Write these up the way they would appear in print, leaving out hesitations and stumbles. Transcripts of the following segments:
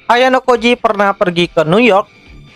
Ayano Koji pernah pergi ke New York.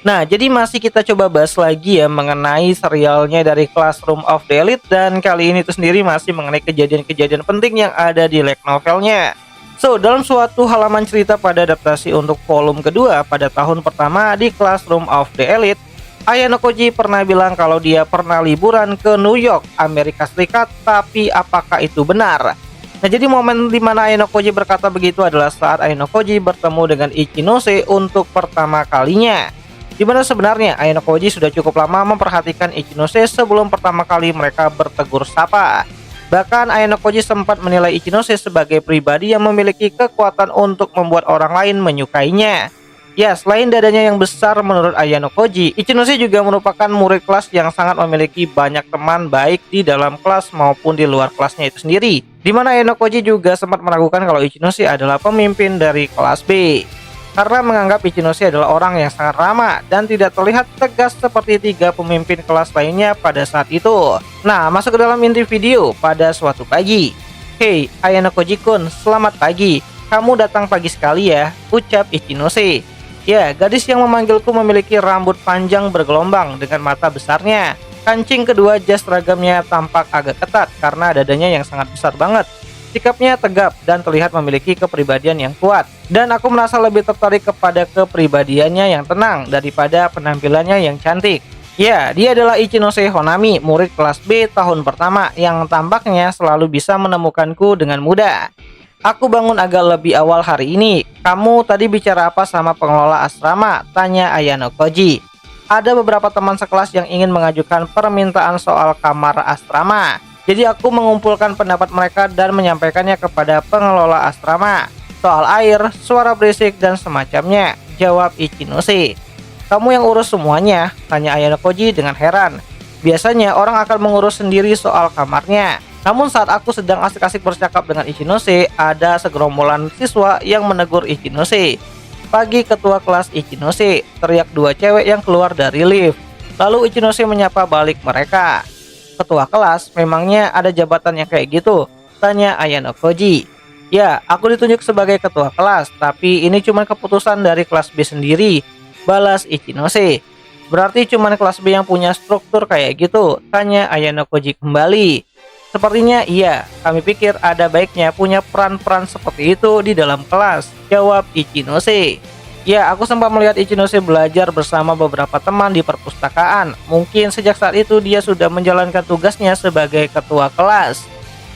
Nah, jadi masih kita coba bahas lagi ya mengenai serialnya dari Classroom of the Elite, dan kali ini itu sendiri masih mengenai kejadian-kejadian penting yang ada di light novelnya. So, dalam suatu halaman cerita pada adaptasi untuk volume kedua pada tahun pertama di Classroom of the Elite, Ayano Koji pernah bilang kalau dia pernah liburan ke New York, Amerika Serikat, tapi apakah itu benar? Nah, jadi momen di mana Ayano Koji berkata begitu adalah saat Ayano Koji bertemu dengan Ichinose untuk pertama kalinya. Di mana sebenarnya Ayano Koji sudah cukup lama memperhatikan Ichinose sebelum pertama kali mereka bertegur sapa. Bahkan Ayano Koji sempat menilai Ichinose sebagai pribadi yang memiliki kekuatan untuk membuat orang lain menyukainya. Ya, selain dadanya yang besar menurut Ayano Koji, Ichinose juga merupakan murid kelas yang sangat memiliki banyak teman baik di dalam kelas maupun di luar kelasnya itu sendiri. Di mana Ayano Koji juga sempat meragukan kalau Ichinose adalah pemimpin dari kelas B. Karena menganggap Ichinose adalah orang yang sangat ramah dan tidak terlihat tegas seperti tiga pemimpin kelas lainnya pada saat itu. Nah, masuk ke dalam inti video pada suatu pagi. "Hey, Ayano Koji-kun, selamat pagi. Kamu datang pagi sekali ya," ucap Ichinose. Ya, gadis yang memanggilku memiliki rambut panjang bergelombang dengan mata besarnya. Kancing kedua jas seragamnya tampak agak ketat karena dadanya yang sangat besar banget. Sikapnya tegap dan terlihat memiliki kepribadian yang kuat. Dan aku merasa lebih tertarik kepada kepribadiannya yang tenang daripada penampilannya yang cantik. Ya, dia adalah Ichinose Honami, murid kelas B tahun pertama yang tampaknya selalu bisa menemukanku dengan mudah. "Aku bangun agak lebih awal hari ini. Kamu tadi bicara apa sama pengelola asrama?" tanya Ayano Koji. "Ada beberapa teman sekelas yang ingin mengajukan permintaan soal kamar asrama. Jadi aku mengumpulkan pendapat mereka dan menyampaikannya kepada pengelola asrama. Soal air, suara berisik, dan semacamnya," jawab Ichinose. "Kamu yang urus semuanya?" tanya Ayano Koji dengan heran. Biasanya orang akan mengurus sendiri soal kamarnya. Namun saat aku sedang asik-asik bercakap dengan Ichinose, ada segerombolan siswa yang menegur Ichinose. "Pagi ketua kelas Ichinose," teriak dua cewek yang keluar dari lift. Lalu Ichinose menyapa balik mereka. "Ketua kelas, memangnya ada jabatan yang kayak gitu?" tanya Ayano Koji. "Ya, aku ditunjuk sebagai ketua kelas, tapi ini cuma keputusan dari kelas B sendiri," balas Ichinose. "Berarti cuma kelas B yang punya struktur kayak gitu?" tanya Ayano Koji kembali. "Sepertinya iya, kami pikir ada baiknya punya peran-peran seperti itu di dalam kelas," jawab Ichinose. "Ya, aku sempat melihat Ichinose belajar bersama beberapa teman di perpustakaan. Mungkin sejak saat itu dia sudah menjalankan tugasnya sebagai ketua kelas.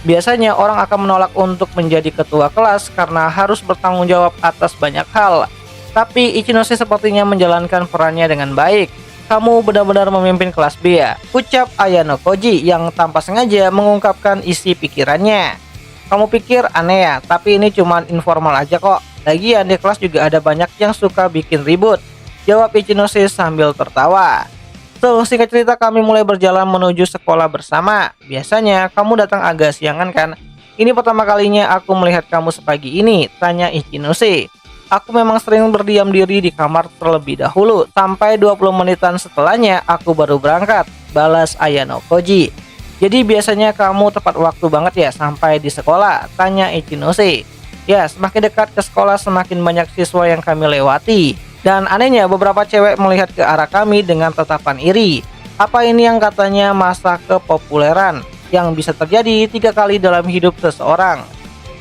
Biasanya orang akan menolak untuk menjadi ketua kelas karena harus bertanggung jawab atas banyak hal. Tapi Ichinose sepertinya menjalankan perannya dengan baik. Kamu benar-benar memimpin kelas B ya," ucap Ayano Koji yang tanpa sengaja mengungkapkan isi pikirannya. "Kamu pikir aneh ya, tapi ini cuma informal aja kok. Lagian di kelas juga ada banyak yang suka bikin ribut," jawab Ichinose sambil tertawa. "So, singkat cerita kami mulai berjalan menuju sekolah bersama. Biasanya kamu datang agak siangan kan? Ini pertama kalinya aku melihat kamu sepagi ini," tanya Ichinose. "Aku memang sering berdiam diri di kamar terlebih dahulu. Sampai 20 menitan setelahnya aku baru berangkat," balas Ayano Koji. "Jadi biasanya kamu tepat waktu banget ya sampai di sekolah?" tanya Ichinose. "Ya, semakin dekat ke sekolah semakin banyak siswa yang kami lewati. Dan anehnya beberapa cewek melihat ke arah kami dengan tatapan iri. Apa ini yang katanya masa kepopuleran yang bisa terjadi 3 kali dalam hidup seseorang?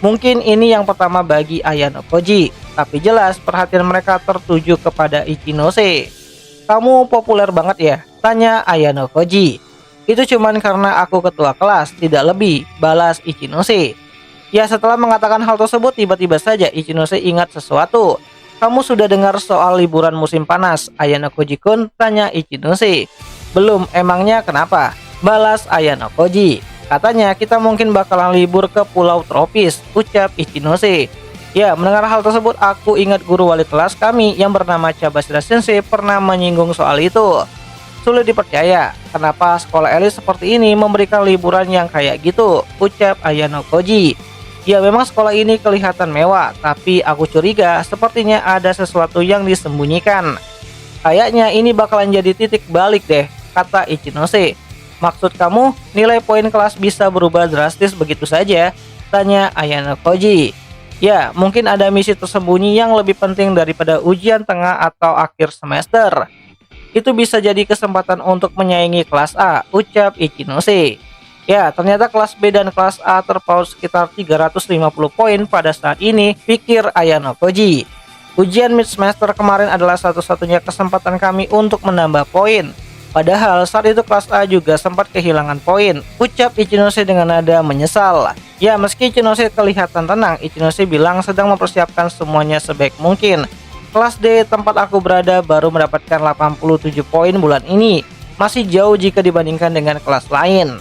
Mungkin ini yang pertama bagi Ayano Koji, tapi jelas perhatian mereka tertuju kepada Ichinose." "Kamu populer banget ya?" tanya Ayano Koji. "Itu cuman karena aku ketua kelas, tidak lebih," balas Ichinose. Ya, setelah mengatakan hal tersebut, tiba-tiba saja Ichinose ingat sesuatu. "Kamu sudah dengar soal liburan musim panas, Ayano Koji-kun?" tanya Ichinose. "Belum, emangnya kenapa?" balas Ayano Koji. "Katanya kita mungkin bakalan libur ke pulau tropis," ucap Ichinose. Ya, mendengar hal tersebut aku ingat guru wali kelas kami yang bernama Chabashira Sensei pernah menyinggung soal itu. "Sulit dipercaya, kenapa sekolah elit seperti ini memberikan liburan yang kayak gitu," ucap Ayano Koji. "Ya, memang sekolah ini kelihatan mewah, tapi aku curiga sepertinya ada sesuatu yang disembunyikan. Kayaknya ini bakalan jadi titik balik deh," kata Ichinose. "Maksud kamu, nilai poin kelas bisa berubah drastis begitu saja?" tanya Ayano Koji. Ya, mungkin ada misi tersembunyi yang lebih penting daripada ujian tengah atau akhir semester. Itu bisa jadi kesempatan untuk menyaingi kelas A, ucap Ichinose. Ya, ternyata kelas B dan kelas A terpaut sekitar 350 poin pada saat ini, pikir Ayano Koji. Ujian mid semester kemarin adalah satu-satunya kesempatan kami untuk menambah poin. Padahal saat itu kelas A juga sempat kehilangan poin, ucap Ichinose dengan nada menyesal. Ya, meski Ichinose kelihatan tenang, Ichinose bilang sedang mempersiapkan semuanya sebaik mungkin. Kelas D tempat aku berada baru mendapatkan 87 poin bulan ini, masih jauh jika dibandingkan dengan kelas lain.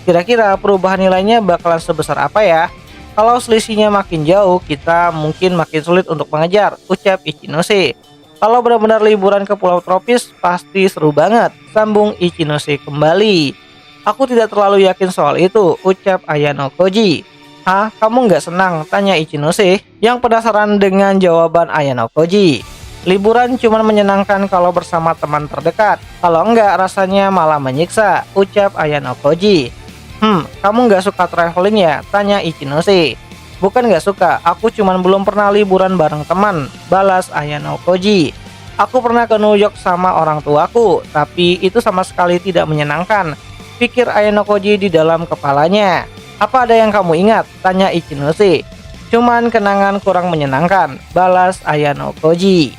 Kira-kira perubahan nilainya bakalan sebesar apa ya? Kalau selisihnya makin jauh, kita mungkin makin sulit untuk mengejar, ucap Ichinose. Kalau benar-benar liburan ke pulau tropis, pasti seru banget, sambung Ichinose kembali. Aku tidak terlalu yakin soal itu, ucap Ayano Koji. Hah, kamu nggak senang? Tanya Ichinose, yang penasaran dengan jawaban Ayano Koji. Liburan cuma menyenangkan kalau bersama teman terdekat, kalau enggak rasanya malah menyiksa, ucap Ayano Koji. Kamu nggak suka traveling ya? Tanya Ichinose. Bukan nggak suka, aku cuman belum pernah liburan bareng teman, balas Ayano Koji. Aku pernah ke New York sama orang tuaku, tapi itu sama sekali tidak menyenangkan, pikir Ayano Koji di dalam kepalanya. Apa ada yang kamu ingat? Tanya Ichinose. Cuman kenangan kurang menyenangkan, balas Ayano Koji.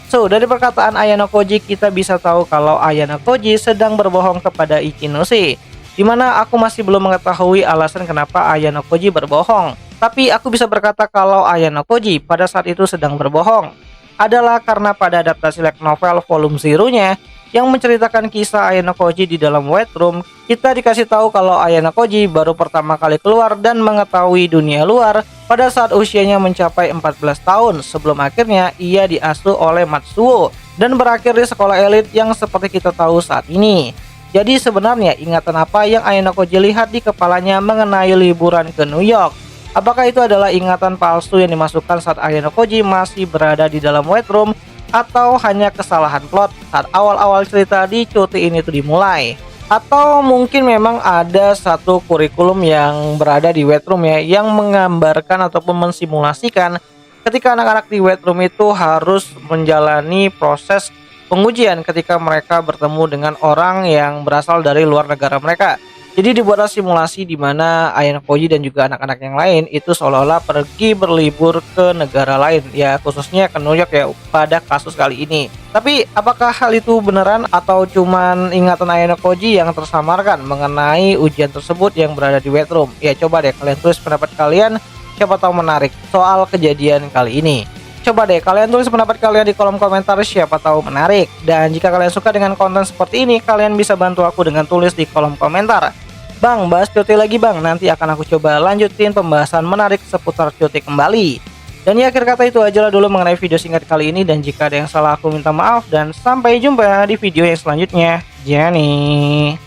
So, dari perkataan Ayano Koji kita bisa tahu kalau Ayano Koji sedang berbohong kepada Ichinose, dimana aku masih belum mengetahui alasan kenapa Ayano Koji berbohong. Tapi aku bisa berkata kalau Ayano Koji pada saat itu sedang berbohong adalah karena pada adaptasi light novel volume 0-nya yang menceritakan kisah Ayano Koji di dalam White Room, kita dikasih tahu kalau Ayano Koji baru pertama kali keluar dan mengetahui dunia luar pada saat usianya mencapai 14 tahun sebelum akhirnya ia diasuh oleh Matsuo dan berakhir di sekolah elit yang seperti kita tahu saat ini. Jadi sebenarnya ingatan apa yang Ayano Koji lihat di kepalanya mengenai liburan ke New York? Apakah itu adalah ingatan palsu yang dimasukkan saat Ayano Koji masih berada di dalam White Room, atau hanya kesalahan plot saat awal-awal cerita di cuti ini tuh dimulai? Atau mungkin memang ada satu kurikulum yang berada di White Room ya, yang menggambarkan ataupun mensimulasikan ketika anak-anak di White Room itu harus menjalani proses pengujian ketika mereka bertemu dengan orang yang berasal dari luar negara mereka. Jadi dibuatlah simulasi di mana Ayano Koji dan juga anak-anak yang lain itu seolah-olah pergi berlibur ke negara lain, ya khususnya ke New York ya pada kasus kali ini. Tapi apakah hal itu beneran atau cuman ingatan Ayano Koji yang tersamarkan mengenai ujian tersebut yang berada di White Room? Ya coba deh kalian tulis pendapat kalian, siapa tahu menarik soal kejadian kali ini. Coba deh kalian tulis pendapat kalian di kolom komentar, siapa tahu menarik. Dan jika kalian suka dengan konten seperti ini, kalian bisa bantu aku dengan tulis di kolom komentar. Bang, bahas cuti lagi bang, nanti akan aku coba lanjutin pembahasan menarik seputar cuti kembali. Dan ya akhir kata itu aja lah dulu mengenai video singkat kali ini, dan jika ada yang salah aku minta maaf, dan sampai jumpa di video yang selanjutnya. Jani.